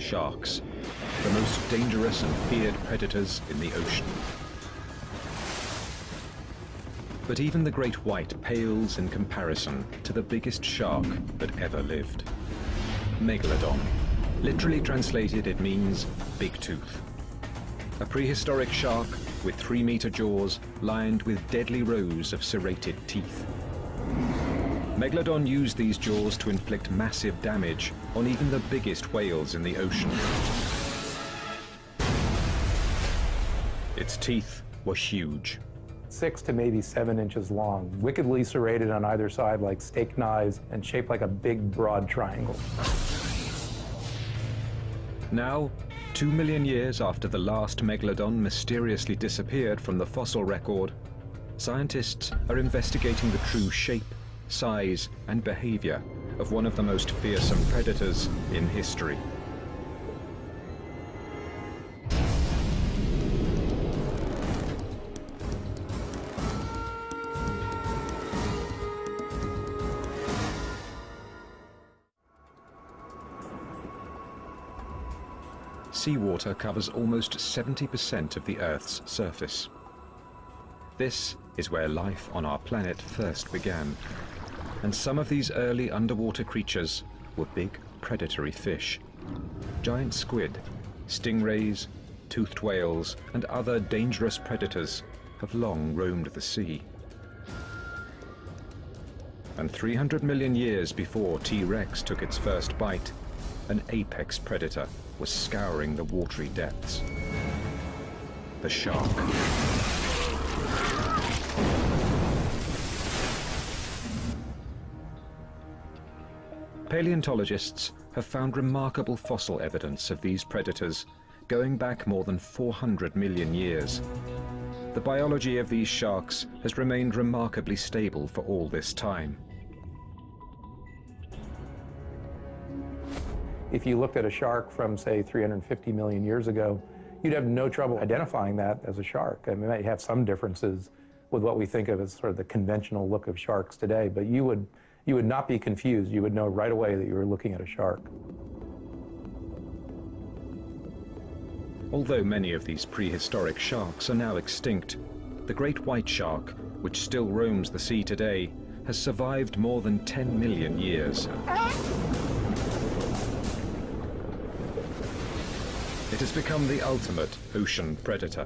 Sharks, the most dangerous and feared predators in the ocean. But even the great white pales in comparison to the biggest shark that ever lived. Megalodon. Literally translated, it means big tooth. A prehistoric shark with 3-meter jaws lined with deadly rows of serrated teeth. Megalodon used these jaws to inflict massive damage on even the biggest whales in the ocean. Its teeth were huge. 6 to maybe 7 inches long, wickedly serrated on either side like steak knives and shaped like a big, broad triangle. Now, 2 million years after the last megalodon mysteriously disappeared from the fossil record, scientists are investigating the true shape, size, and behavior of one of the most fearsome predators in history. Seawater covers almost 70% of the Earth's surface. This is where life on our planet first began, and some of these early underwater creatures were big predatory fish. Giant squid, stingrays, toothed whales, and other dangerous predators have long roamed the sea. And 300 million years before T-Rex took its first bite, an apex predator was scouring the watery depths. The shark. Paleontologists have found remarkable fossil evidence of these predators going back more than 400 million years. The biology of these sharks has remained remarkably stable for all this time. If you looked at a shark from, say, 350 million years ago, you'd have no trouble identifying that as a shark. I mean, it might have some differences with what we think of as sort of the conventional look of sharks today, but you would not be confused. You would know right away that you were looking at a shark. Although many of these prehistoric sharks are now extinct, the great white shark, which still roams the sea today, has survived more than 10 million years. It has become the ultimate ocean predator.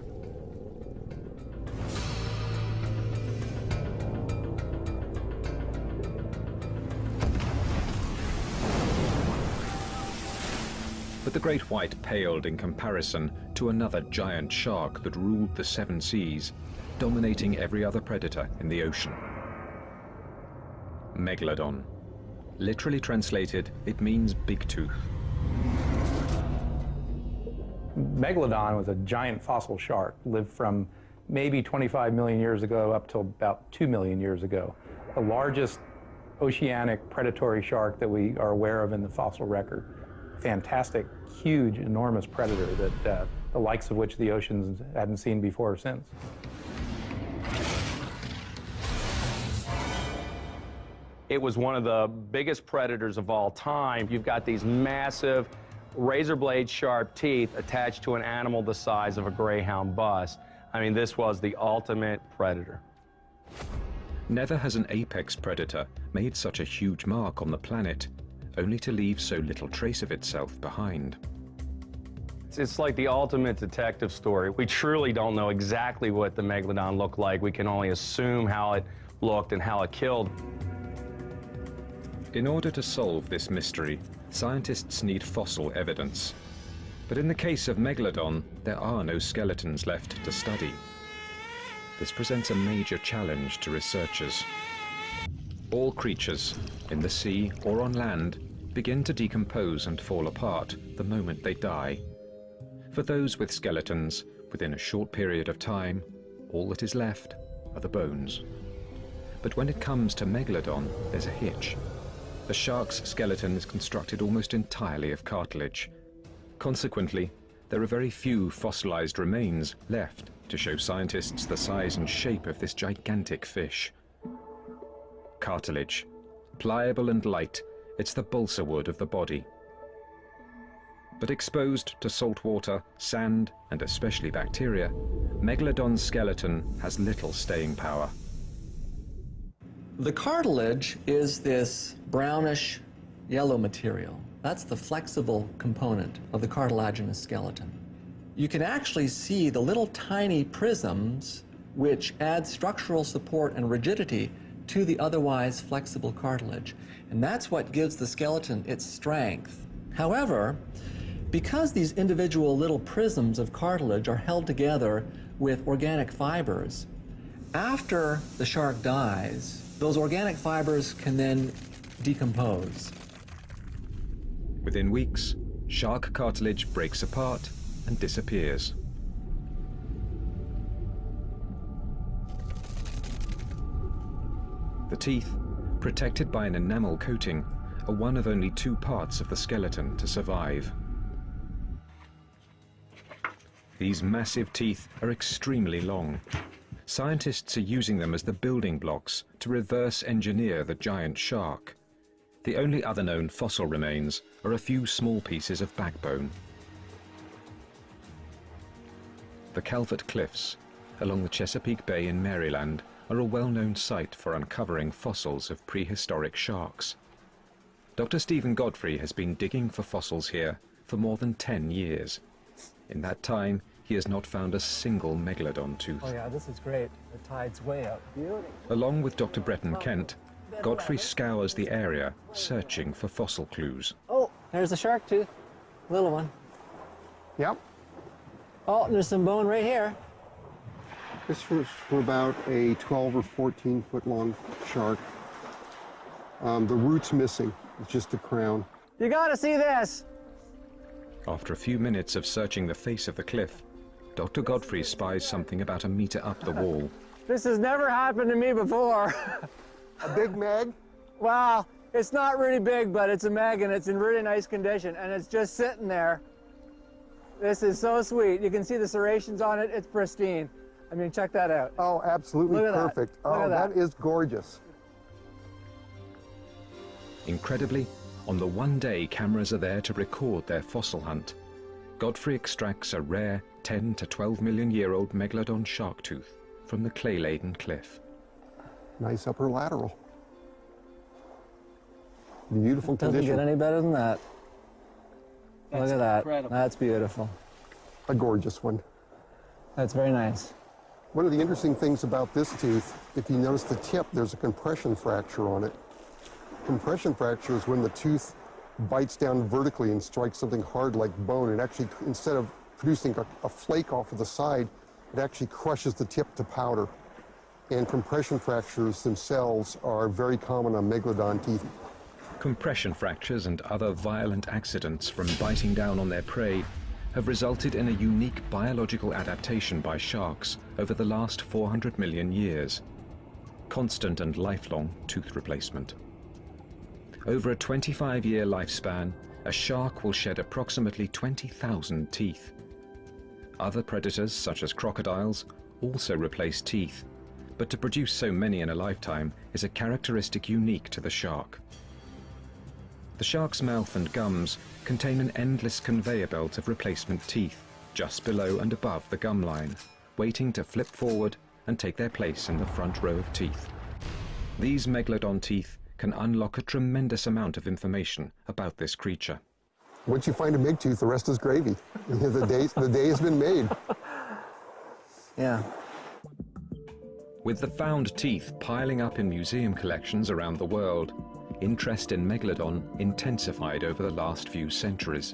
But the great white paled in comparison to another giant shark that ruled the 7 seas, dominating every other predator in the ocean. Megalodon. Literally translated, it means big tooth. Megalodon was a giant fossil shark, lived from maybe 25 million years ago up till about 2 million years ago. The largest oceanic predatory shark that we are aware of in the fossil record. Fantastic, huge, enormous predator that the likes of which the oceans hadn't seen before or since. It was one of the biggest predators of all time. You've got these massive razor blade sharp teeth attached to an animal the size of a Greyhound bus. I mean, this was the ultimate predator. Never has an apex predator made such a huge mark on the planet, only to leave so little trace of itself behind. It's like the ultimate detective story. We truly don't know exactly what the Megalodon looked like. We can only assume how it looked and how it killed. In order to solve this mystery, scientists need fossil evidence. But in the case of Megalodon, there are no skeletons left to study. This presents a major challenge to researchers. All creatures, in the sea or on land, begin to decompose and fall apart the moment they die. For those with skeletons, within a short period of time, all that is left are the bones. But when it comes to Megalodon, there's a hitch. The shark's skeleton is constructed almost entirely of cartilage. Consequently, there are very few fossilized remains left to show scientists the size and shape of this gigantic fish. Cartilage. Pliable and light, it's the balsa wood of the body. But exposed to salt water, sand, and especially bacteria, Megalodon's skeleton has little staying power. The cartilage is this brownish yellow material. That's the flexible component of the cartilaginous skeleton. You can actually see the little tiny prisms which add structural support and rigidity to the otherwise flexible cartilage. And that's what gives the skeleton its strength. However, because these individual little prisms of cartilage are held together with organic fibers, after the shark dies, those organic fibers can then decompose. Within weeks, shark cartilage breaks apart and disappears. The teeth, protected by an enamel coating, are one of only 2 parts of the skeleton to survive. These massive teeth are extremely long. Scientists are using them as the building blocks to reverse engineer the giant shark. The only other known fossil remains are a few small pieces of backbone. The Calvert Cliffs, along the Chesapeake Bay in Maryland, are a well-known site for uncovering fossils of prehistoric sharks. Dr. Stephen Godfrey has been digging for fossils here for more than 10 years. In that time, he has not found a single megalodon tooth. Oh yeah, this is great. The tide's way up. Beauty. Along with Dr. Breton Kent, Godfrey scours the area, searching for fossil clues. Oh, there's a shark tooth. Little one. Yep. Oh, there's some bone right here. This was for about a 12 or 14 foot long shark. The root's missing. It's just the crown. You gotta see this. After a few minutes of searching the face of the cliff, Dr. Godfrey spies something about a meter up the wall. This has never happened to me before. A big mag? Wow, it's not really big, but it's a mag and it's in really nice condition and it's just sitting there. This is so sweet. You can see the serrations on it. It's pristine. I mean, check that out. Oh, absolutely Look at that. perfect. Look Oh, at that. that is gorgeous. Incredibly, on the one day cameras are there to record their fossil hunt, Godfrey extracts a rare 10 to 12 million year old megalodon shark tooth from the clay-laden cliff. Nice upper lateral. Beautiful Doesn't condition. get any better than that. Look at that. incredible. That's beautiful. A gorgeous one. That's very nice. One of the interesting things about this tooth, if you notice the tip, there's a compression fracture on it. Compression fracture is when the tooth bites down vertically and strikes something hard like bone. It actually, instead of producing a flake off of the side, it actually crushes the tip to powder. And compression fractures themselves are very common on megalodon teeth. Compression fractures and other violent accidents from biting down on their prey have resulted in a unique biological adaptation by sharks over the last 400 million years. Constant and lifelong tooth replacement. Over a 25-year lifespan, a shark will shed approximately 20,000 teeth. Other predators, such as crocodiles, also replace teeth, but to produce so many in a lifetime is a characteristic unique to the shark. The shark's mouth and gums contain an endless conveyor belt of replacement teeth just below and above the gum line, waiting to flip forward and take their place in the front row of teeth. These megalodon teeth can unlock a tremendous amount of information about this creature. Once you find a big tooth, the rest is gravy. The day has been made. Yeah. With the found teeth piling up in museum collections around the world, interest in Megalodon intensified over the last few centuries.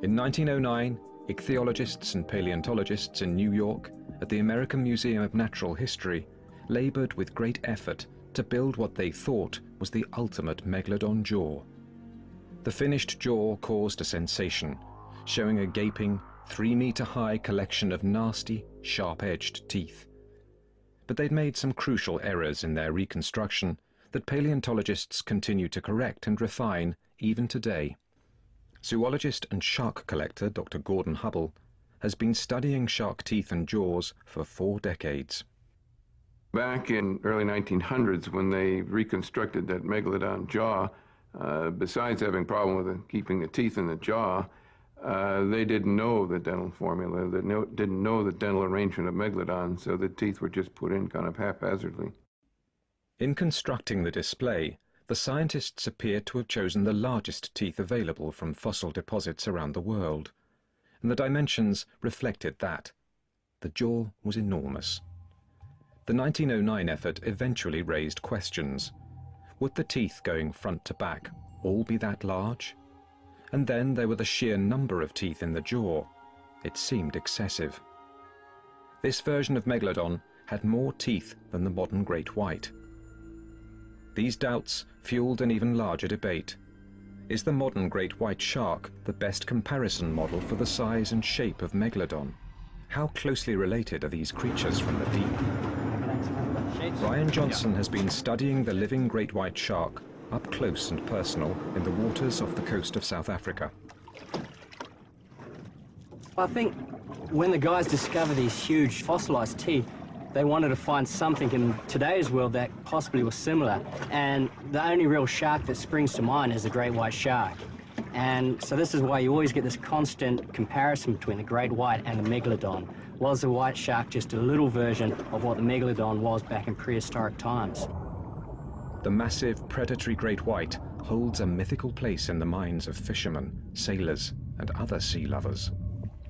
In 1909, ichthyologists and paleontologists in New York at the American Museum of Natural History labored with great effort to build what they thought was the ultimate Megalodon jaw. The finished jaw caused a sensation, showing a gaping, 3-meter-high collection of nasty, sharp-edged teeth. But they'd made some crucial errors in their reconstruction that paleontologists continue to correct and refine even today. Zoologist and shark collector Dr. Gordon Hubble has been studying shark teeth and jaws for 4 decades. Back in early 1900s, when they reconstructed that megalodon jaw, besides having a problem with keeping the teeth in the jaw, they didn't know the dental formula, they didn't know the dental arrangement of Megalodon, so the teeth were just put in kind of haphazardly. In constructing the display, the scientists appeared to have chosen the largest teeth available from fossil deposits around the world, and the dimensions reflected that. The jaw was enormous. The 1909 effort eventually raised questions. Would the teeth going front to back all be that large? And then there were the sheer number of teeth in the jaw. It seemed excessive. This version of Megalodon had more teeth than the modern great white. These doubts fueled an even larger debate. Is the modern great white shark the best comparison model for the size and shape of Megalodon? How closely related are these creatures from the deep? Brian Johnson has been studying the living great white shark up close and personal in the waters off the coast of South Africa. I think when the guys discovered these huge fossilized teeth, they wanted to find something in today's world that possibly was similar. And the only real shark that springs to mind is the great white shark. And so this is why you always get this constant comparison between the great white and the Megalodon. Was the white shark just a little version of what the Megalodon was back in prehistoric times? The massive predatory great white holds a mythical place in the minds of fishermen, sailors, and other sea lovers.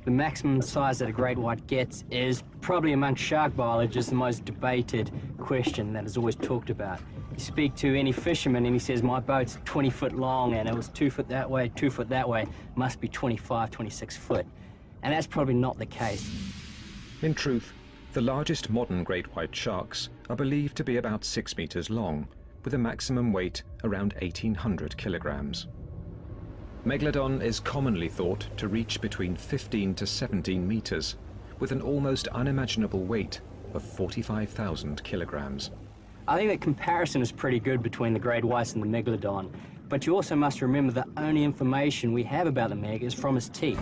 The maximum size that a great white gets is probably among shark biologists the most debated question that is always talked about. You speak to any fisherman and he says, my boat's 20 foot long and it was 2 foot that way, 2 foot that way, must be 25, 26 foot. And that's probably not the case. In truth, the largest modern great white sharks are believed to be about 6 meters long, with a maximum weight around 1,800 kilograms. Megalodon is commonly thought to reach between 15 to 17 meters, with an almost unimaginable weight of 45,000 kilograms. I think that comparison is pretty good between the great whites and the Megalodon, but you also must remember the only information we have about the Meg is from his teeth.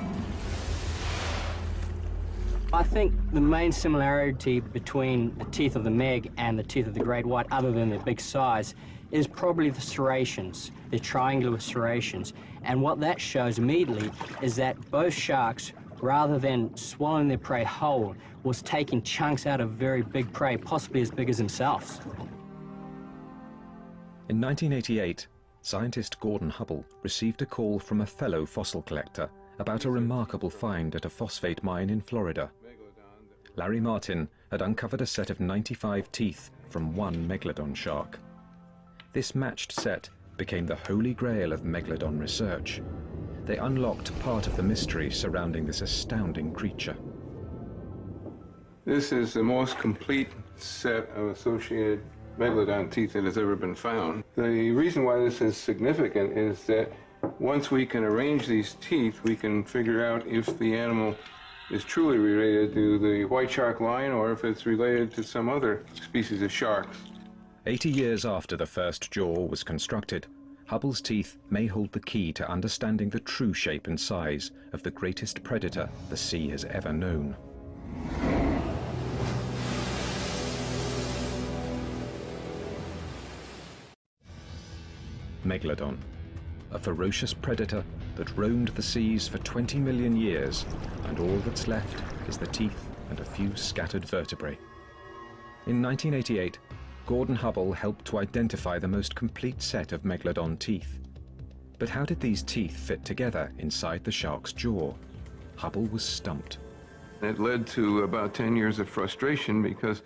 I think the main similarity between the teeth of the Meg and the teeth of the great white, other than their big size, is probably the serrations, the triangular serrations. And what that shows immediately is that both sharks, rather than swallowing their prey whole, was taking chunks out of very big prey, possibly as big as themselves. In 1988, scientist Gordon Hubble received a call from a fellow fossil collector about a remarkable find at a phosphate mine in Florida. Larry Martin had uncovered a set of 95 teeth from one Megalodon shark. This matched set became the holy grail of Megalodon research. They unlocked part of the mystery surrounding this astounding creature. This is the most complete set of associated Megalodon teeth that has ever been found. The reason why this is significant is that once we can arrange these teeth, we can figure out if the animal is truly related to the white shark line or if it's related to some other species of sharks. 80 years after the first jaw was constructed, Hubble's teeth may hold the key to understanding the true shape and size of the greatest predator the sea has ever known. Megalodon, a ferocious predator that roamed the seas for 20 million years, and all that's left is the teeth and a few scattered vertebrae. In 1988, Gordon Hubble helped to identify the most complete set of Megalodon teeth. But how did these teeth fit together inside the shark's jaw? Hubble was stumped. It led to about 10 years of frustration because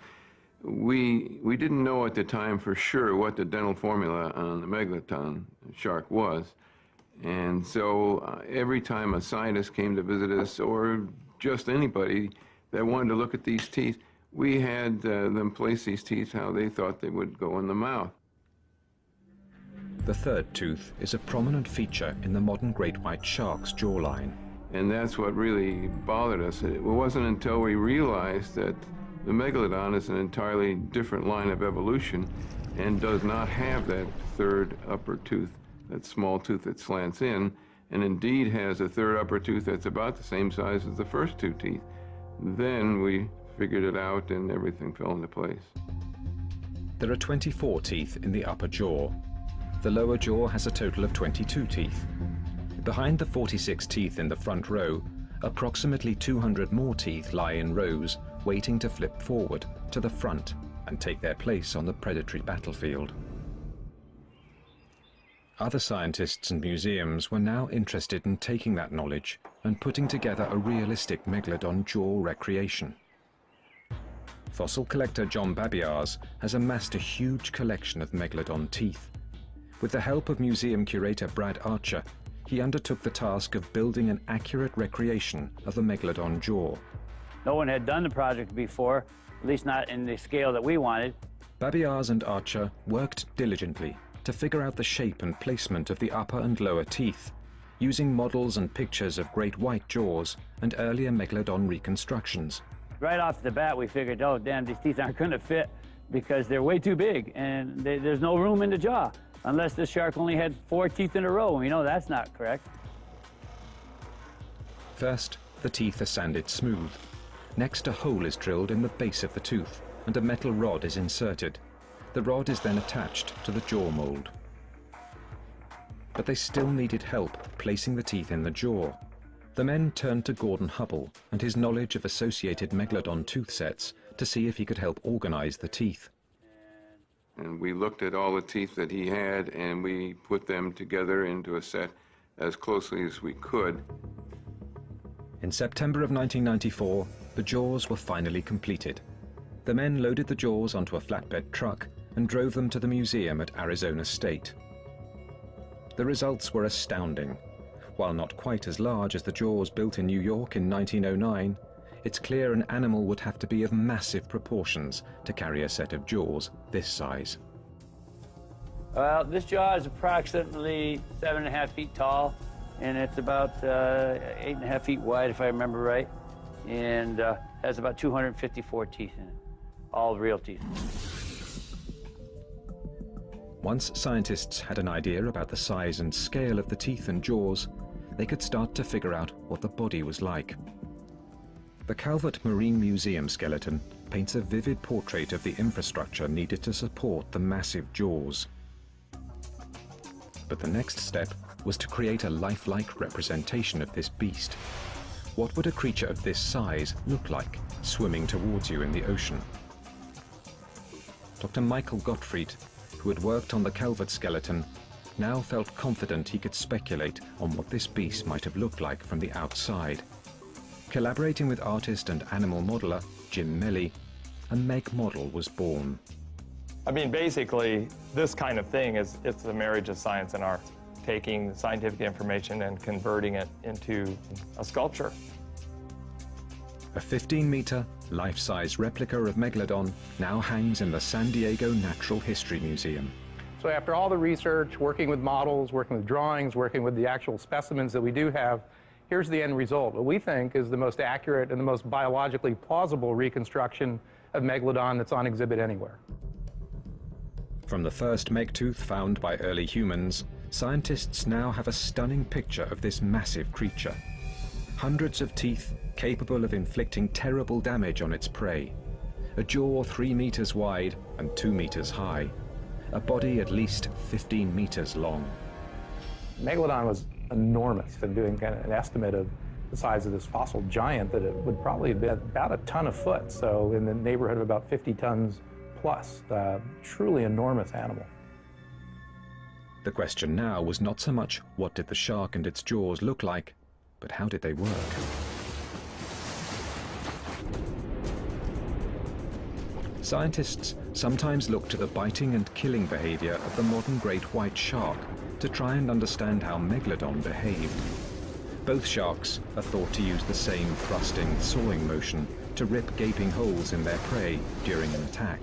we didn't know at the time for sure what the dental formula on the Megalodon shark was. And so every time a scientist came to visit us, or just anybody that wanted to look at these teeth, we had them place these teeth how they thought they would go in the mouth. The third tooth is a prominent feature in the modern great white shark's jawline. And that's what really bothered us. It wasn't until we realized that the Megalodon is an entirely different line of evolution and does not have that third upper tooth, that small tooth that slants in, and indeed has a third upper tooth that's about the same size as the first two teeth. Then we figured it out and everything fell into place. There are 24 teeth in the upper jaw. The lower jaw has a total of 22 teeth. Behind the 46 teeth in the front row, approximately 200 more teeth lie in rows, waiting to flip forward to the front and take their place on the predatory battlefield. Other scientists and museums were now interested in taking that knowledge and putting together a realistic megalodon jaw recreation. Fossil collector John Babiars has amassed a huge collection of megalodon teeth. With the help of museum curator Brad Archer, he undertook the task of building an accurate recreation of the megalodon jaw. No one had done the project before, at least not in the scale that we wanted. Babiars and Archer worked diligently to figure out the shape and placement of the upper and lower teeth, using models and pictures of great white jaws and earlier megalodon reconstructions. Right off the bat, we figured, oh, damn, these teeth aren't going to fit because they're way too big and there's no room in the jaw, unless this shark only had 4 teeth in a row. We know that's not correct. First, the teeth are sanded smooth. Next, a hole is drilled in the base of the tooth and a metal rod is inserted. The rod is then attached to the jaw mold. But they still needed help placing the teeth in the jaw. The men turned to Gordon Hubble and his knowledge of associated megalodon tooth sets to see if he could help organize the teeth. And we looked at all the teeth that he had and we put them together into a set as closely as we could. In September of 1994, the jaws were finally completed. The men loaded the jaws onto a flatbed truck and drove them to the museum at Arizona State. The results were astounding. While not quite as large as the jaws built in New York in 1909, it's clear an animal would have to be of massive proportions to carry a set of jaws this size. Well, this jaw is approximately 7.5 feet tall, and it's about 8.5 feet wide, if I remember right, and has about 254 teeth in it, all real teeth. Once scientists had an idea about the size and scale of the teeth and jaws, they could start to figure out what the body was like. The Calvert Marine Museum skeleton paints a vivid portrait of the infrastructure needed to support the massive jaws. But the next step was to create a lifelike representation of this beast. What would a creature of this size look like swimming towards you in the ocean? Dr. Michael Gottfried, who had worked on the Calvert skeleton, now felt confident he could speculate on what this beast might have looked like from the outside. Collaborating with artist and animal modeler Jim Melly, a Meg model was born. I mean, basically, this kind of thing it's the marriage of science and art, taking scientific information and converting it into a sculpture. A 15-meter, life-size replica of Megalodon now hangs in the San Diego Natural History Museum. So after all the research, working with models, working with drawings, working with the actual specimens that we do have, here's the end result. What we think is the most accurate and the most biologically plausible reconstruction of Megalodon that's on exhibit anywhere. From the first Meg tooth found by early humans, scientists now have a stunning picture of this massive creature. Hundreds of teeth capable of inflicting terrible damage on its prey. A jaw 3 meters wide and 2 meters high. A body at least 15 meters long. Megalodon was enormous, and doing kind of an estimate of the size of this fossil giant, that it would probably have been about a ton a foot, so in the neighborhood of about 50 tons plus. Truly enormous animal. The question now was not so much what did the shark and its jaws look like, but how did they work? Scientists sometimes look to the biting and killing behavior of the modern great white shark to try and understand how Megalodon behaved. Both sharks are thought to use the same thrusting, sawing motion to rip gaping holes in their prey during an attack.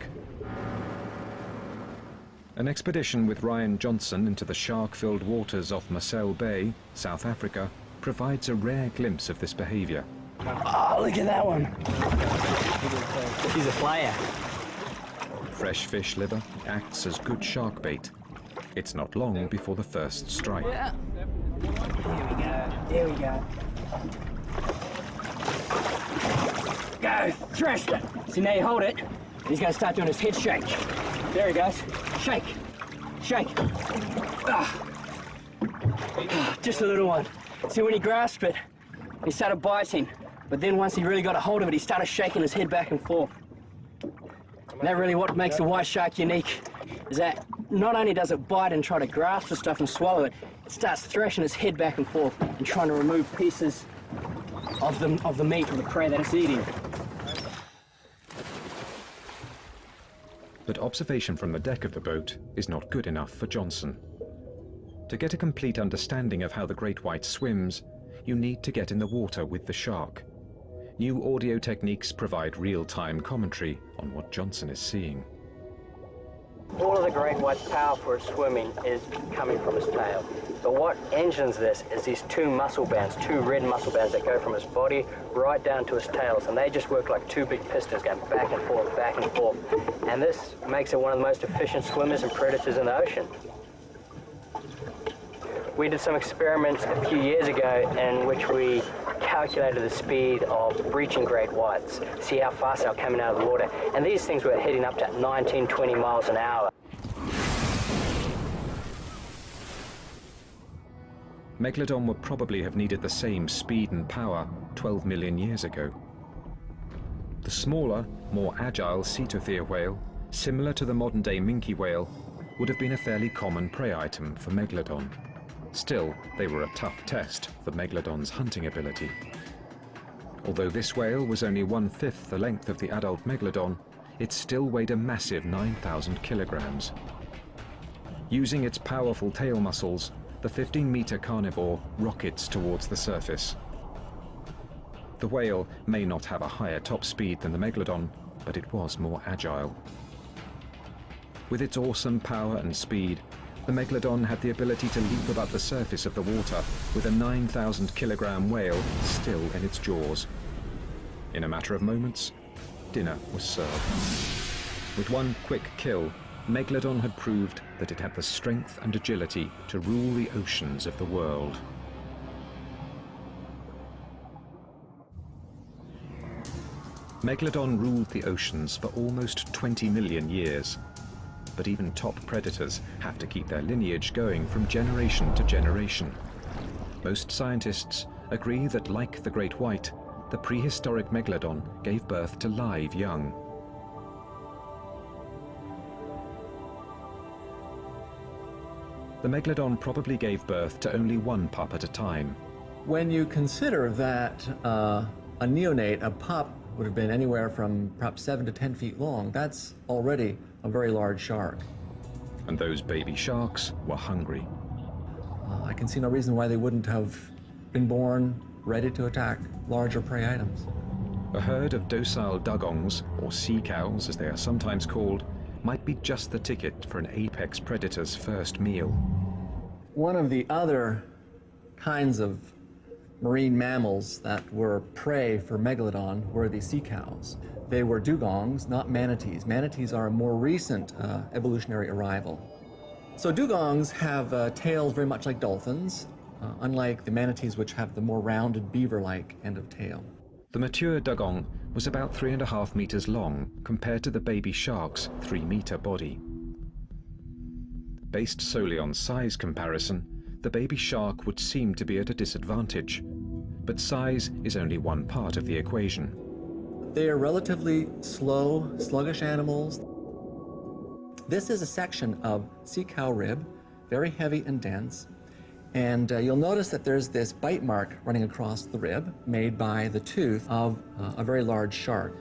An expedition with Ryan Johnson into the shark-filled waters off Marcel Bay, South Africa, provides a rare glimpse of this behavior. Oh, look at that one. He's a player. Fresh fish liver acts as good shark bait. It's not long before the first strike. Yeah. There we go. Go, thrust it. So now you hold it. He's going to start doing his head shake. There he goes. Shake. Shake. Ah. Just a little one. See, when he grasped it, he started biting. But then once he really got a hold of it, he started shaking his head back and forth. And that really what makes the white shark unique, is that not only does it bite and try to grasp the stuff and swallow it, it starts thrashing its head back and forth and trying to remove pieces of the meat or the prey that it's eating. But observation from the deck of the boat is not good enough for Johnson. To get a complete understanding of how the great white swims, you need to get in the water with the shark. New audio techniques provide real-time commentary on what Johnson is seeing. All of the great white's power for its swimming is coming from its tail. But what engines this is these two muscle bands, two red muscle bands that go from its body right down to its tails, and they just work like two big pistons going back and forth, back and forth. And this makes it one of the most efficient swimmers and predators in the ocean. We did some experiments a few years ago in which we calculated the speed of breaching great whites, see how fast they were coming out of the water. And these things were hitting up to 19, 20 miles an hour. Megalodon would probably have needed the same speed and power 12 million years ago. The smaller, more agile Cetathere whale, similar to the modern-day minke whale, would have been a fairly common prey item for Megalodon. Still, they were a tough test for Megalodon's hunting ability. Although this whale was only 1/5 the length of the adult Megalodon, it still weighed a massive 9,000 kilograms. Using its powerful tail muscles, the 15-meter carnivore rockets towards the surface. The whale may not have a higher top speed than the Megalodon, but it was more agile. With its awesome power and speed, the Megalodon had the ability to leap above the surface of the water with a 9,000-kilogram whale still in its jaws. In a matter of moments, dinner was served. With one quick kill, Megalodon had proved that it had the strength and agility to rule the oceans of the world. Megalodon ruled the oceans for almost 20 million years. But even top predators have to keep their lineage going from generation to generation. Most scientists agree that, like the great white, the prehistoric Megalodon gave birth to live young. The Megalodon probably gave birth to only one pup at a time. When you consider that a neonate, a pup, would have been anywhere from perhaps 7 to 10 feet long, that's already a very large shark. And those baby sharks were hungry. I can see no reason why they wouldn't have been born ready to attack larger prey items. A herd of docile dugongs, or sea cows as they are sometimes called, might be just the ticket for an apex predator's first meal. One of the other kinds of marine mammals that were prey for Megalodon were the sea cows. They were dugongs, not manatees. Manatees are a more recent evolutionary arrival. So dugongs have tails very much like dolphins, unlike the manatees, which have the more rounded beaver-like end of tail. The mature dugong was about 3.5 meters long compared to the baby shark's 3-meter body. Based solely on size comparison, the baby shark would seem to be at a disadvantage. But size is only one part of the equation. They are relatively slow, sluggish animals. This is a section of sea cow rib, very heavy and dense. And you'll notice that there's this bite mark running across the rib made by the tooth of a very large shark.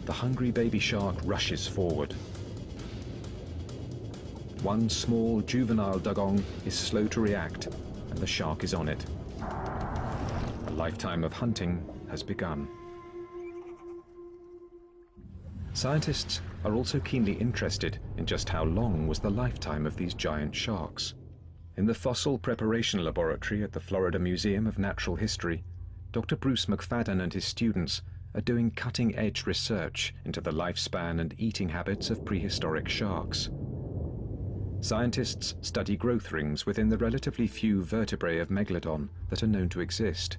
The hungry baby shark rushes forward. One small juvenile dugong is slow to react, and the shark is on it. A lifetime of hunting has begun. Scientists are also keenly interested in just how long was the lifetime of these giant sharks. In the Fossil Preparation Laboratory at the Florida Museum of Natural History, Dr. Bruce McFadden and his students are doing cutting-edge research into the lifespan and eating habits of prehistoric sharks. Scientists study growth rings within the relatively few vertebrae of Megalodon that are known to exist.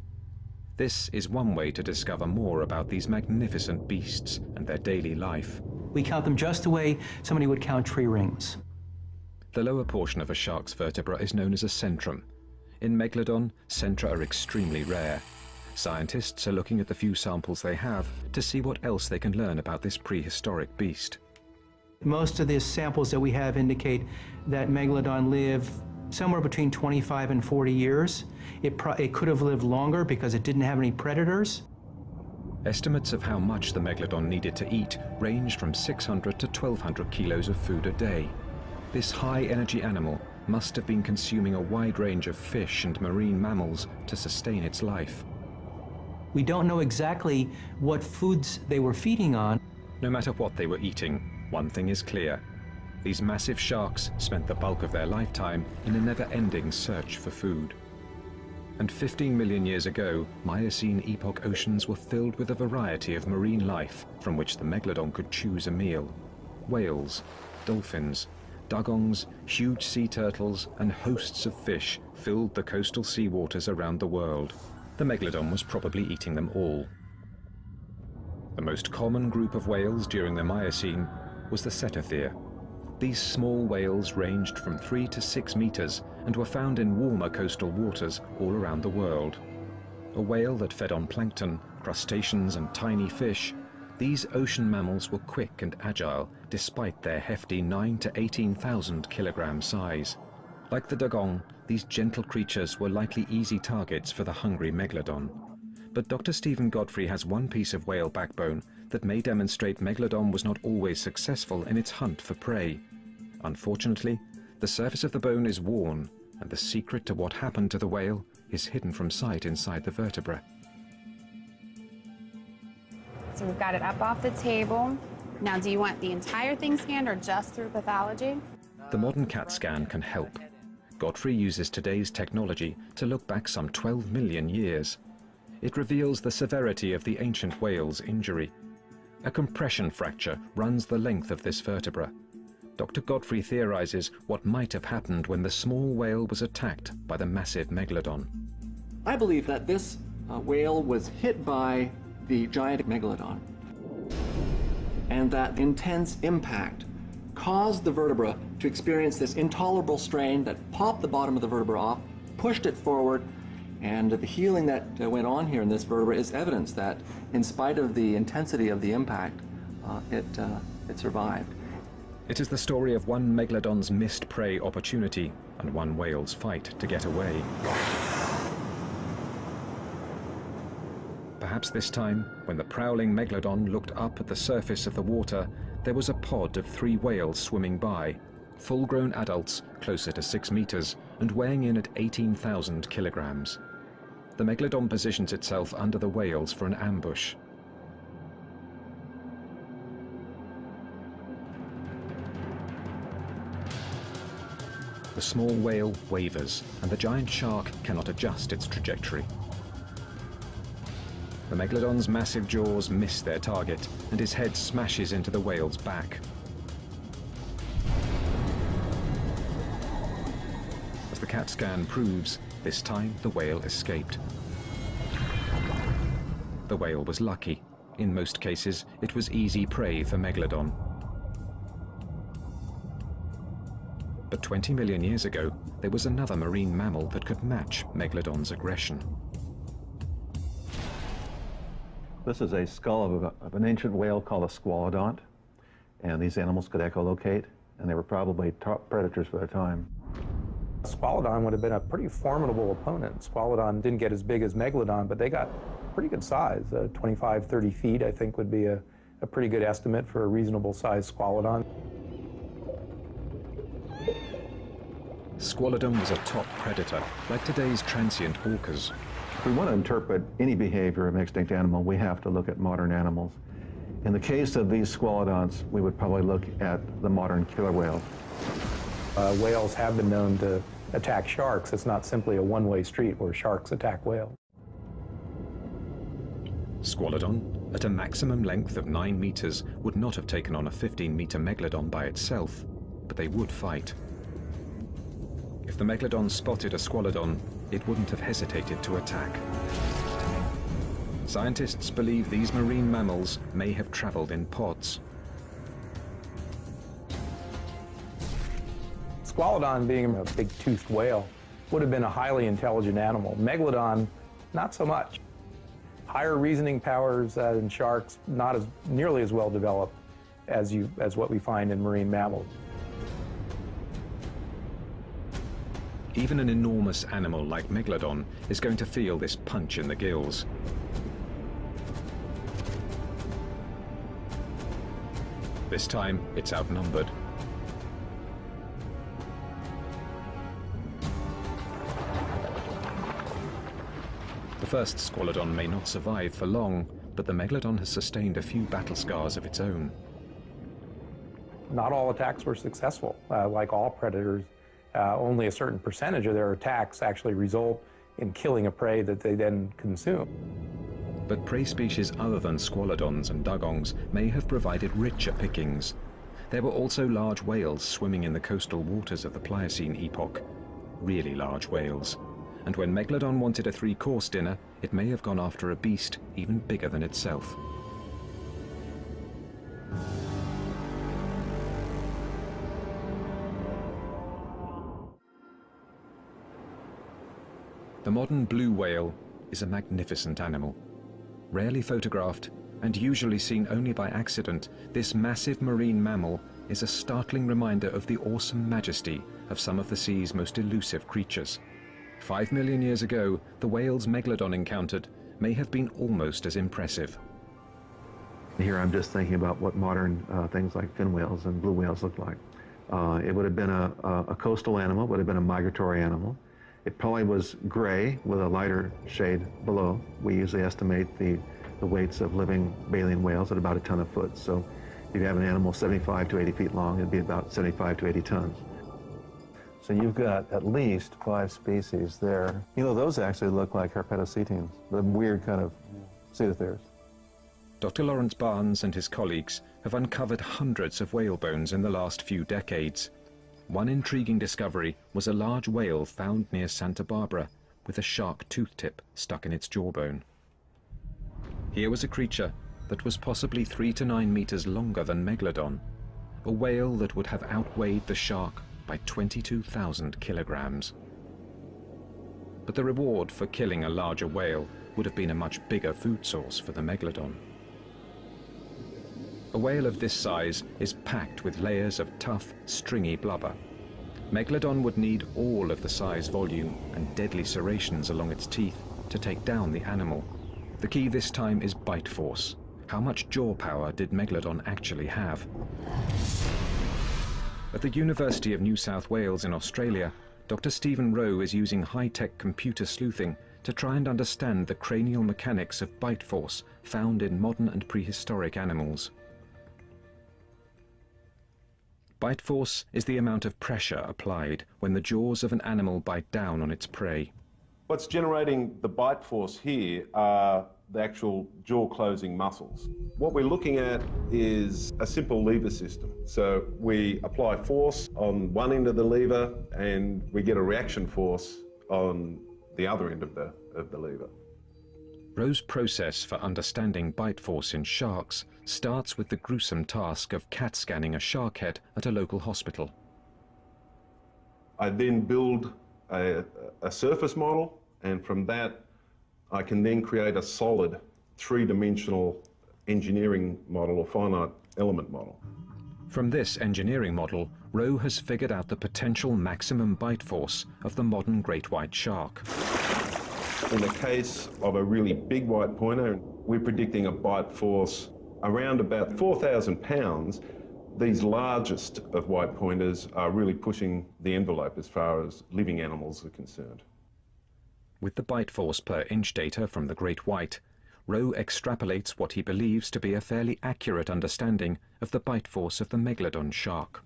This is one way to discover more about these magnificent beasts and their daily life. We count them just the way somebody would count tree rings. The lower portion of a shark's vertebra is known as a centrum. In Megalodon, centra are extremely rare. Scientists are looking at the few samples they have to see what else they can learn about this prehistoric beast. Most of the samples that we have indicate that Megalodon lived somewhere between 25 and 40 years. It could have lived longer because it didn't have any predators. Estimates of how much the Megalodon needed to eat ranged from 600 to 1,200 kilos of food a day. This high-energy animal must have been consuming a wide range of fish and marine mammals to sustain its life. We don't know exactly what foods they were feeding on. No matter what they were eating, one thing is clear. These massive sharks spent the bulk of their lifetime in a never-ending search for food. And 15 million years ago, Miocene epoch oceans were filled with a variety of marine life from which the Megalodon could choose a meal. Whales, dolphins, dugongs, huge sea turtles, and hosts of fish filled the coastal seawaters around the world. The Megalodon was probably eating them all. The most common group of whales during the Miocene was the cetathea. These small whales ranged from 3 to 6 meters and were found in warmer coastal waters all around the world. A whale that fed on plankton, crustaceans, and tiny fish, these ocean mammals were quick and agile despite their hefty 9 to 18,000 kilogram size. Like the dugong, these gentle creatures were likely easy targets for the hungry Megalodon. But Dr. Stephen Godfrey has one piece of whale backbone that may demonstrate Megalodon was not always successful in its hunt for prey. Unfortunately, the surface of the bone is worn, and the secret to what happened to the whale is hidden from sight inside the vertebra. So we've got it up off the table. Now, do you want the entire thing scanned or just through pathology? The modern CAT scan can help. Godfrey uses today's technology to look back some 12 million years. It reveals the severity of the ancient whale's injury. A compression fracture runs the length of this vertebra. Dr. Godfrey theorizes what might have happened when the small whale was attacked by the massive Megalodon. I believe that this whale was hit by the giant Megalodon, and that intense impact caused the vertebra to experience this intolerable strain that popped the bottom of the vertebra off, pushed it forward, and the healing that went on here in this vertebra is evidence that, in spite of the intensity of the impact, it survived. It is the story of one Megalodon's missed prey opportunity and one whale's fight to get away. Perhaps this time, when the prowling Megalodon looked up at the surface of the water, there was a pod of 3 whales swimming by, full-grown adults closer to 6 meters and weighing in at 18,000 kilograms. The Megalodon positions itself under the whales for an ambush. The small whale wavers, and the giant shark cannot adjust its trajectory. The Megalodon's massive jaws miss their target, and his head smashes into the whale's back. As the CAT scan proves, this time the whale escaped. The whale was lucky. In most cases, it was easy prey for Megalodon. But 20 million years ago, there was another marine mammal that could match Megalodon's aggression. This is a skull of an ancient whale called a squalodont, and these animals could echolocate, and they were probably top predators for their time. Squalodon would have been a pretty formidable opponent. Squalodon didn't get as big as Megalodon, but they got pretty good size. 25, 30 feet, I think, would be a pretty good estimate for a reasonable sized Squalodon. Squalodon was a top predator, like today's transient orcas. If we want to interpret any behavior of an extinct animal, we have to look at modern animals. In the case of these squalodonts, we would probably look at the modern killer whale. Whales have been known to attack sharks. It's not simply a one-way street where sharks attack whales. Squalodon, at a maximum length of 9 meters, would not have taken on a 15-meter Megalodon by itself, but they would fight. If the Megalodon spotted a Squalodon, it wouldn't have hesitated to attack. Scientists believe these marine mammals may have traveled in pods. Squalodon, being a big-toothed whale, would have been a highly intelligent animal. Megalodon, not so much. Higher reasoning powers in sharks, not as nearly as well developed as what we find in marine mammals. Even an enormous animal like Megalodon is going to feel this punch in the gills. This time, it's outnumbered. The first Squalodon may not survive for long, but the Megalodon has sustained a few battle scars of its own. Not all attacks were successful. Like all predators, only a certain percentage of their attacks actually result in killing a prey that they then consume. But prey species other than squalodons and dugongs may have provided richer pickings. There were also large whales swimming in the coastal waters of the Pliocene epoch. Really large whales. And when Megalodon wanted a three-course dinner, it may have gone after a beast even bigger than itself. The modern blue whale is a magnificent animal. Rarely photographed and usually seen only by accident, this massive marine mammal is a startling reminder of the awesome majesty of some of the sea's most elusive creatures. 5 million years ago, the whales Megalodon encountered may have been almost as impressive. Here I'm just thinking about what modern things like fin whales and blue whales look like. It would have been a coastal animal, would have been a migratory animal. It probably was gray with a lighter shade below. We usually estimate the weights of living baleen whales at about a ton a foot. So if you have an animal 75 to 80 feet long, it'd be about 75 to 80 tons. So you've got at least 5 species there. You know, those actually look like herpetocetines, the weird kind of cetatheres. Dr. Lawrence Barnes and his colleagues have uncovered hundreds of whale bones in the last few decades. One intriguing discovery was a large whale found near Santa Barbara with a shark tooth tip stuck in its jawbone. Here was a creature that was possibly 3 to 9 meters longer than Megalodon, a whale that would have outweighed the shark by 22,000 kilograms. But the reward for killing a larger whale would have been a much bigger food source for the Megalodon. A whale of this size is packed with layers of tough, stringy blubber. Megalodon would need all of the size, volume, and deadly serrations along its teeth to take down the animal. The key this time is bite force. How much jaw power did Megalodon actually have? At the University of New South Wales in Australia, Dr. Stephen Rowe is using high-tech computer sleuthing to try and understand the cranial mechanics of bite force found in modern and prehistoric animals. Bite force is the amount of pressure applied when the jaws of an animal bite down on its prey. What's generating the bite force here are the actual jaw closing muscles. What we're looking at is a simple lever system. So we apply force on one end of the lever and we get a reaction force on the other end of the lever. Rowe's process for understanding bite force in sharks starts with the gruesome task of CAT scanning a shark head at a local hospital. I then build a surface model, and from that I can then create a solid 3-dimensional engineering model or finite element model. From this engineering model, Rowe has figured out the potential maximum bite force of the modern great white shark. In the case of a really big white pointer, we're predicting a bite force around about 4,000 pounds. These largest of white pointers are really pushing the envelope as far as living animals are concerned. With the bite force per inch data from the great white, Rowe extrapolates what he believes to be a fairly accurate understanding of the bite force of the Megalodon shark.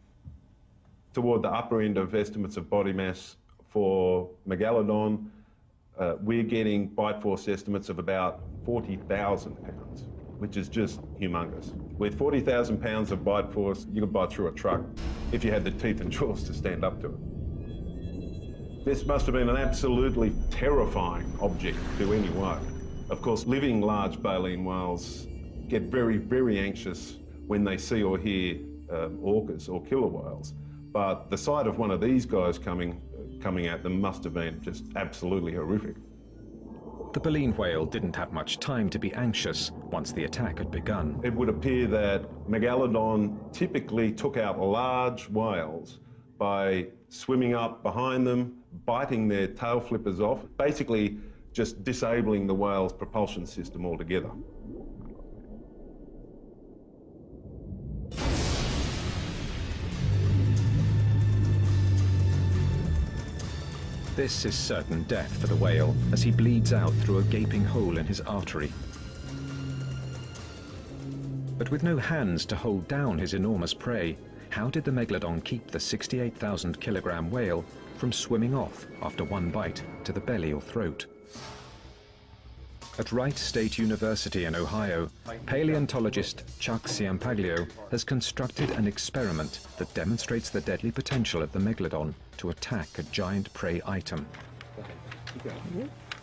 Toward the upper end of estimates of body mass for Megalodon, we're getting bite force estimates of about 40,000 pounds, which is just humongous. With 40,000 pounds of bite force, you could bite through a truck if you had the teeth and jaws to stand up to it. This must have been an absolutely terrifying object to any whale. Of course, living large baleen whales get very, very anxious when they see or hear orcas or killer whales. but the sight of one of these guys coming at them must have been just absolutely horrific. The baleen whale didn't have much time to be anxious once the attack had begun. It would appear that Megalodon typically took out large whales by swimming up behind them, biting their tail flippers off, basically just disabling the whale's propulsion system altogether. This is certain death for the whale as he bleeds out through a gaping hole in his artery. But with no hands to hold down his enormous prey, how did the Megalodon keep the 68,000-kilogram whale from swimming off after one bite to the belly or throat? At Wright State University in Ohio, paleontologist Chuck Ciampaglio has constructed an experiment that demonstrates the deadly potential of the Megalodon to attack a giant prey item.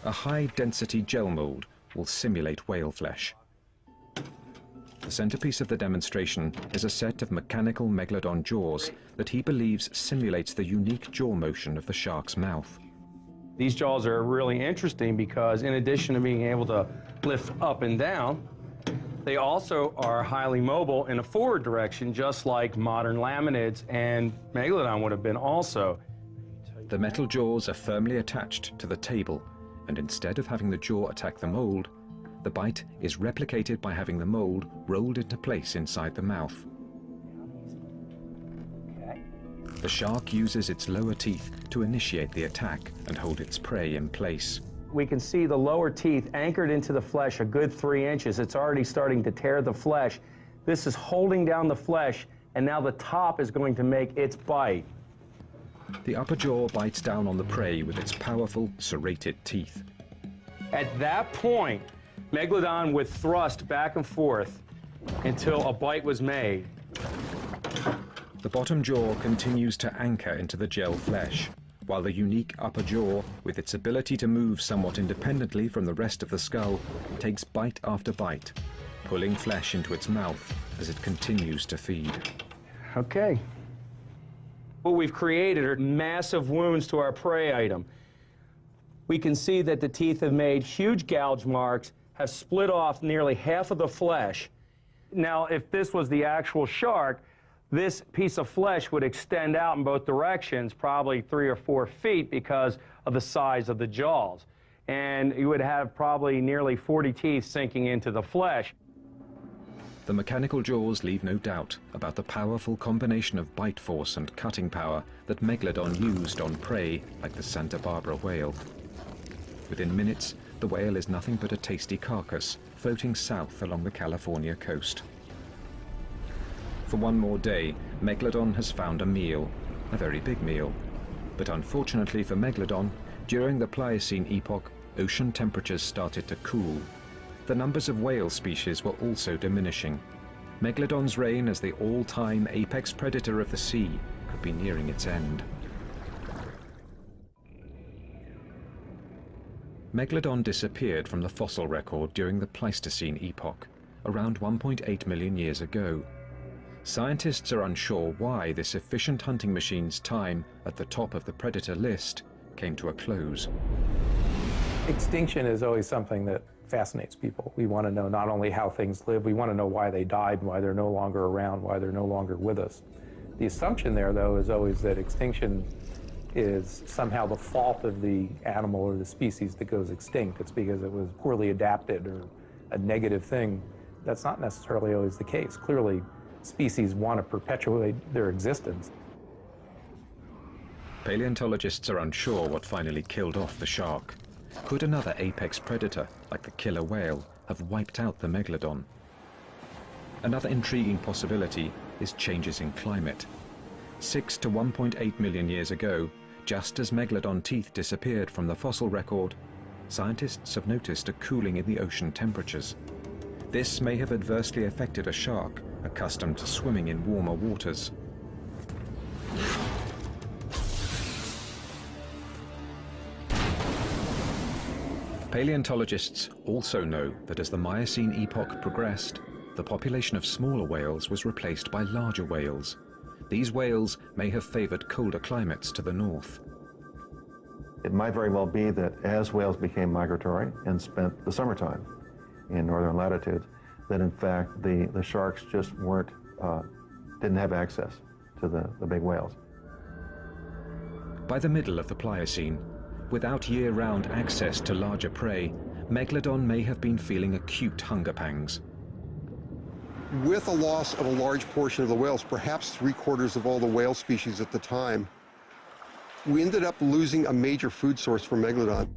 A high-density gel mold will simulate whale flesh. The centerpiece of the demonstration is a set of mechanical Megalodon jaws that he believes simulates the unique jaw motion of the shark's mouth. These jaws are really interesting because in addition to being able to lift up and down, they also are highly mobile in a forward direction, just like modern laminids and Megalodon would have been also. The metal jaws are firmly attached to the table, and instead of having the jaw attack the mold, the bite is replicated by having the mold rolled into place inside the mouth. The shark uses its lower teeth to initiate the attack and hold its prey in place. We can see the lower teeth anchored into the flesh a good 3 inches. It's already starting to tear the flesh. This is holding down the flesh, and now the top is going to make its bite. The upper jaw bites down on the prey with its powerful, serrated teeth. At that point, Megalodon would thrust back and forth until a bite was made. The bottom jaw continues to anchor into the gel flesh, while the unique upper jaw, with its ability to move somewhat independently from the rest of the skull, takes bite after bite, pulling flesh into its mouth as it continues to feed. Okay. What we've created are massive wounds to our prey item. We can see that the teeth have made huge gouge marks, have split off nearly half of the flesh. Now, if this was the actual shark, this piece of flesh would extend out in both directions, probably 3 or 4 feet because of the size of the jaws. And you would have probably nearly 40 teeth sinking into the flesh. The mechanical jaws leave no doubt about the powerful combination of bite force and cutting power that Megalodon used on prey like the Santa Barbara whale. Within minutes, the whale is nothing but a tasty carcass floating south along the California coast. For one more day, Megalodon has found a meal, a very big meal. But unfortunately for Megalodon, during the Pliocene epoch, ocean temperatures started to cool. The numbers of whale species were also diminishing. Megalodon's reign as the all-time apex predator of the sea could be nearing its end. Megalodon disappeared from the fossil record during the Pleistocene epoch, around 1.8 million years ago. Scientists are unsure why this efficient hunting machine's time at the top of the predator list came to a close. Extinction is always something that fascinates people. We want to know not only how things live, we want to know why they died, why they're no longer around, why they're no longer with us. The assumption there, though, is always that extinction is somehow the fault of the animal or the species that goes extinct. It's because it was poorly adapted or a negative thing. That's not necessarily always the case. Clearly, species want to perpetuate their existence. Paleontologists are unsure what finally killed off the shark. Could another apex predator, like the killer whale, have wiped out the Megalodon? Another intriguing possibility is changes in climate. 6 to 1.8 million years ago, just as Megalodon teeth disappeared from the fossil record, scientists have noticed a cooling in the ocean temperatures. This may have adversely affected a shark accustomed to swimming in warmer waters. Paleontologists also know that as the Miocene epoch progressed, the population of smaller whales was replaced by larger whales. these whales may have favored colder climates to the north. It might very well be that as whales became migratory and spent the summertime in northern latitudes, that in fact the sharks just didn't have access to the big whales. By the middle of the Pliocene, without year-round access to larger prey, Megalodon may have been feeling acute hunger pangs. With a loss of a large portion of the whales, perhaps 3/4 of all the whale species at the time, we ended up losing a major food source for Megalodon.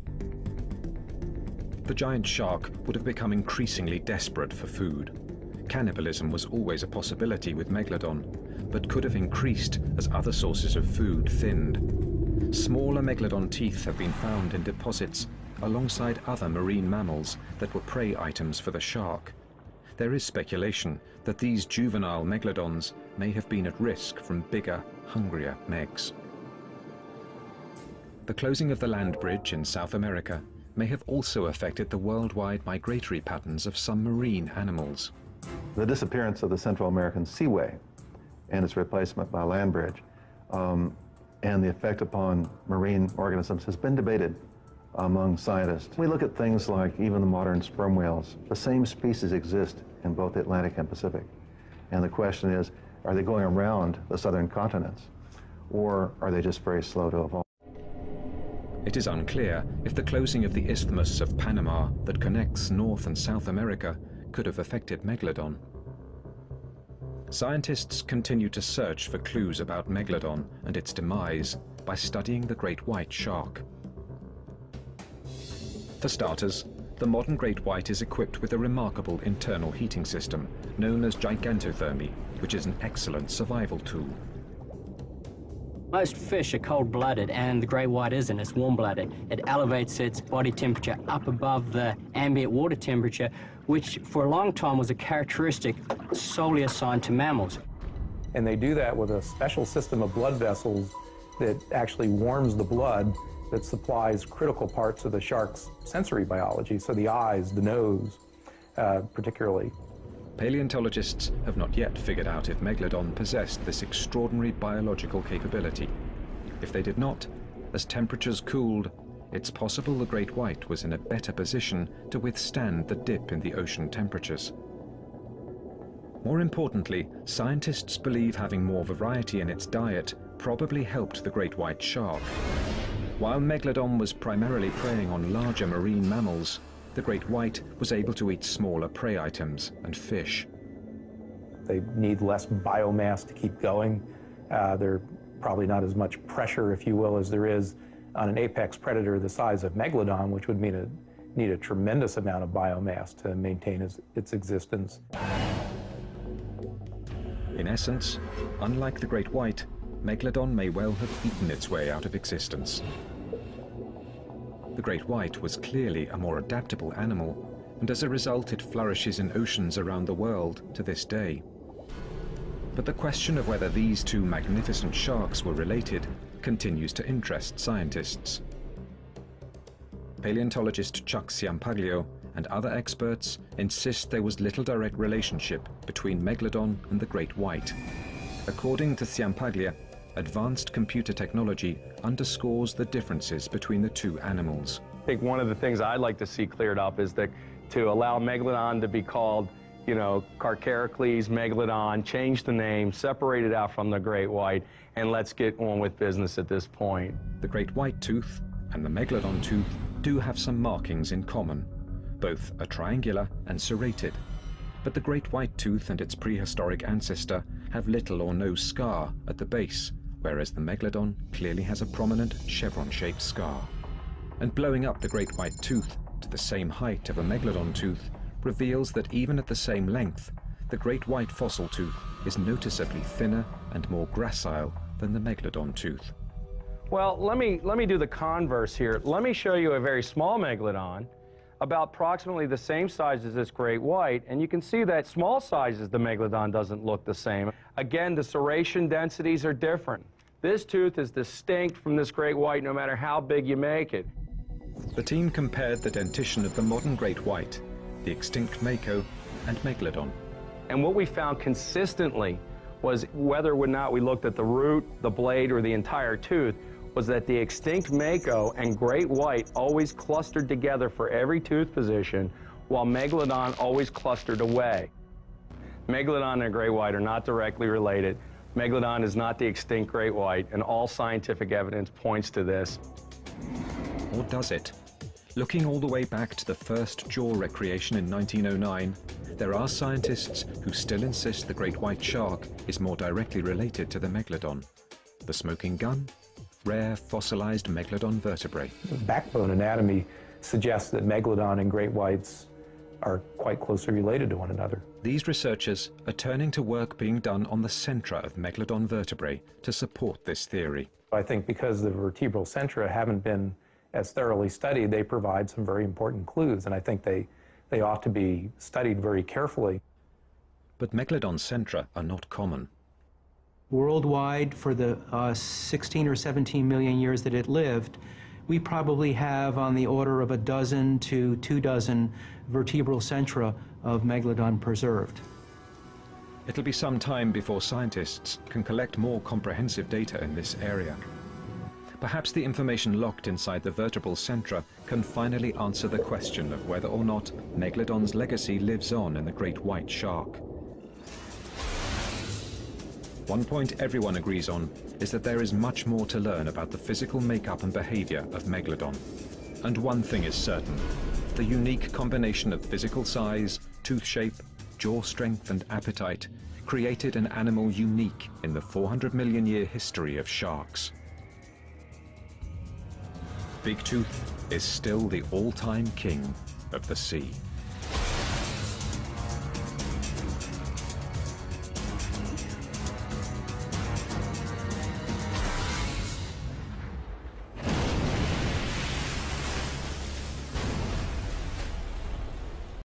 The giant shark would have become increasingly desperate for food. Cannibalism was always a possibility with Megalodon, but could have increased as other sources of food thinned. Smaller Megalodon teeth have been found in deposits alongside other marine mammals that were prey items for the shark. There is speculation that these juvenile Megalodons may have been at risk from bigger, hungrier Megs. The closing of the land bridge in South America may have also affected the worldwide migratory patterns of some marine animals. The disappearance of the Central American seaway and its replacement by a land bridge and the effect upon marine organisms has been debated among scientists. We look at things like even the modern sperm whales. The same species exist in both the Atlantic and Pacific. And the question is, are they going around the southern continents, or are they just very slow to evolve? It is unclear if the closing of the Isthmus of Panama that connects North and South America could have affected Megalodon. Scientists continue to search for clues about Megalodon and its demise by studying the great white shark. For starters, the modern great white is equipped with a remarkable internal heating system known as gigantothermy, which is an excellent survival tool. Most fish are cold-blooded, and the great white isn't. It's warm-blooded. It elevates its body temperature up above the ambient water temperature, which for a long time was a characteristic solely assigned to mammals. And they do that with a special system of blood vessels that actually warms the blood that supplies critical parts of the shark's sensory biology, so the eyes, the nose, particularly. Paleontologists have not yet figured out if Megalodon possessed this extraordinary biological capability. If they did not, as temperatures cooled, it's possible the great white was in a better position to withstand the dip in the ocean temperatures. More importantly, scientists believe having more variety in its diet probably helped the great white shark. While Megalodon was primarily preying on larger marine mammals, the great white was able to eat smaller prey items and fish. They need less biomass to keep going. There's probably not as much pressure, if you will, as there is on an apex predator the size of Megalodon, which would need a tremendous amount of biomass to maintain its existence. In essence, unlike the great white, Megalodon may well have eaten its way out of existence. The great white was clearly a more adaptable animal, and as a result it flourishes in oceans around the world to this day. But the question of whether these two magnificent sharks were related continues to interest scientists. Paleontologist Chuck Ciampaglio and other experts insist there was little direct relationship between Megalodon and the great white. According to Ciampaglio, advanced computer technology underscores the differences between the two animals. I think one of the things I'd like to see cleared up is that to allow Megalodon to be called, you know, Carcharocles Megalodon, change the name, separate it out from the great white, and let's get on with business at this point. The great white tooth and the Megalodon tooth do have some markings in common. Both are triangular and serrated. But the great white tooth and its prehistoric ancestor have little or no scar at the base, whereas the Megalodon clearly has a prominent chevron-shaped scar. And blowing up the great white tooth to the same height of a Megalodon tooth reveals that even at the same length, the great white fossil tooth is noticeably thinner and more gracile than the Megalodon tooth. Well, let me do the converse here. Let me show you a very small Megalodon, about approximately the same size as this great white, and you can see that small sizes the Megalodon doesn't look the same. Again, the serration densities are different. This tooth is distinct from this great white no matter how big you make it. The team compared the dentition of the modern great white, the extinct Mako, and Megalodon. And what we found consistently was whether or not we looked at the root, the blade, or the entire tooth, was that the extinct mako and great white always clustered together for every tooth position, while Megalodon always clustered away. Megalodon and great white are not directly related. Megalodon is not the extinct great white, and all scientific evidence points to this. Or does it? Looking all the way back to the first jaw recreation in 1909, there are scientists who still insist the great white shark is more directly related to the Megalodon. The smoking gun? Rare fossilized Megalodon vertebrae. Backbone anatomy suggests that Megalodon and great whites are quite closely related to one another. These researchers are turning to work being done on the centra of Megalodon vertebrae to support this theory. I think because the vertebral centra haven't been as thoroughly studied, they provide some very important clues, and I think they ought to be studied very carefully. But Megalodon centra are not common. Worldwide, for the 16 or 17 million years that it lived, we probably have on the order of a dozen to 24 vertebral centra of Megalodon preserved. It'll be some time before scientists can collect more comprehensive data in this area. Perhaps the information locked inside the vertebral centra can finally answer the question of whether or not Megalodon's legacy lives on in the great white shark. One point everyone agrees on is that there is much more to learn about the physical makeup and behavior of Megalodon. And one thing is certain: the unique combination of physical size, tooth shape, jaw strength and appetite created an animal unique in the 400 million year history of sharks. Big Tooth is still the all-time king of the sea.